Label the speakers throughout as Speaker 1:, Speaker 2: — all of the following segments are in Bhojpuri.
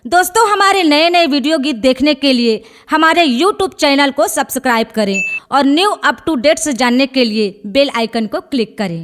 Speaker 1: दोस्तों, हमारे नए नए वीडियो गीत देखने के लिए हमारे YouTube चैनल को सब्सक्राइब करें और न्यू अप टू डेट्स जानने के लिए बेल आइकन को क्लिक करें।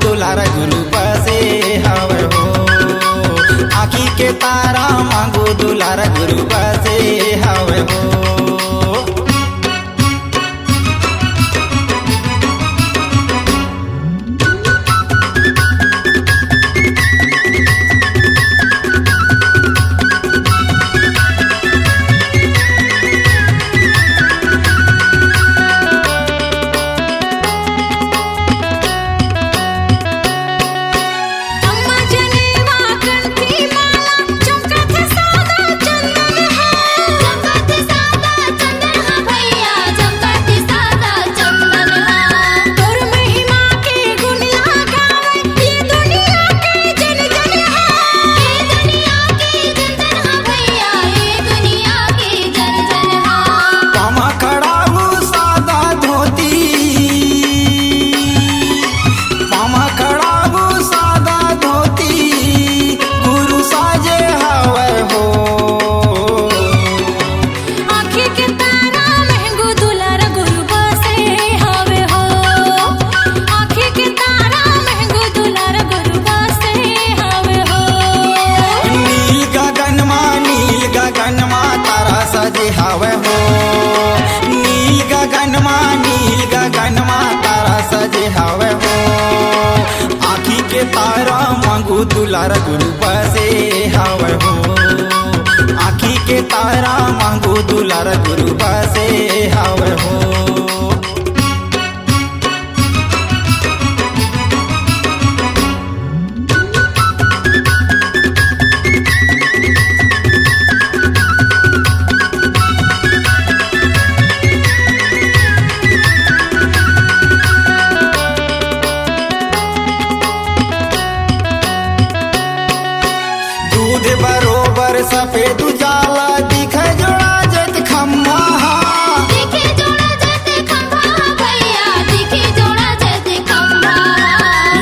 Speaker 2: दुलारा गुरु बसे हवे हो, आखी के तारा मांगू दुलारा गुरु बसे हवे हो। तारा मांगू दुलारा गुरु बसे हवे हो, आखी के तारा मांगू दुलारा गुरु बसे हवे हो। बरोबर सफेद उजाला दिखे जोड़ा जत खम्भा,
Speaker 3: दिखे जोड़ा जत खम्भा भैया, दिखे जोड़ा जत खम्भा।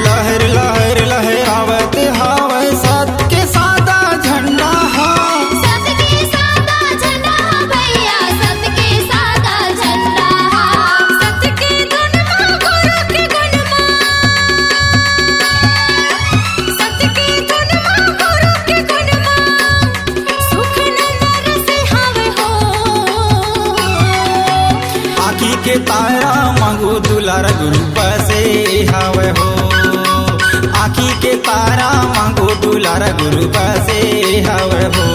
Speaker 2: लहर लहर लहरावत हवे सत के सादा झंडा,
Speaker 3: सत के सादा झंडा भैया, सत के सादा झंडा। सत के गुणमा गुरु के गुणमा, सत के गुणमा गुरु के गुणमा, सुख नंदर से हवे हो।
Speaker 2: आखी के तारा मांगू दुलारा गुरु बसे हवे हो, आखी के तारा मांगू दुलारा गुरु बसे हवे हो।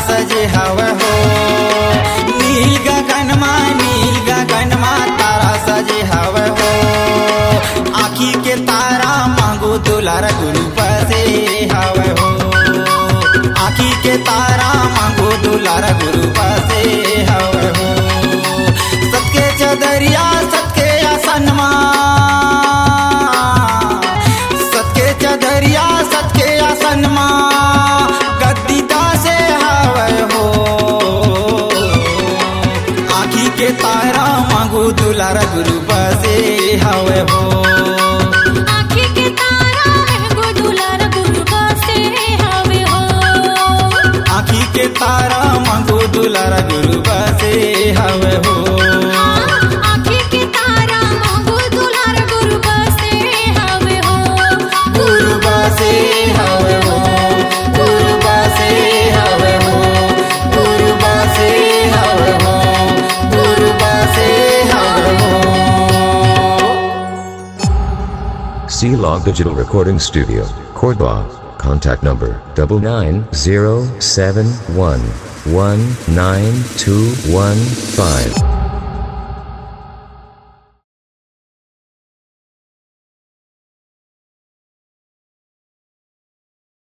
Speaker 2: सजे हवे हो नील गगनमा तारा सजे हवे हो आखी के तारा मांगो दुलार गुरु बसे हवे हो आखी के तारा मांगो दुलार गुरु बसे हवे हो सतके चदरिया सतके आसनमा सतके चदरिया सतके आसनमा गद्दीदा से हवे हो आखी के तारा मांगो दुलार गुरु बसे हवे हो
Speaker 3: आँखी के तारा महंगो दुलार गुरु बसे हवे हो
Speaker 2: आखी के तारा मांगो दुलार गुरु बसे हवे हो
Speaker 3: आँखी के तारा महंगो दुलार गुरु बसे हवे हो
Speaker 2: गुरु बसे हवे हो गुरु बसे हवे हो गुरु बसे हवे हो गुरु बसे हवे हो
Speaker 4: C-Log Digital Recording Studio, Cordoba. Contact number 99071192115.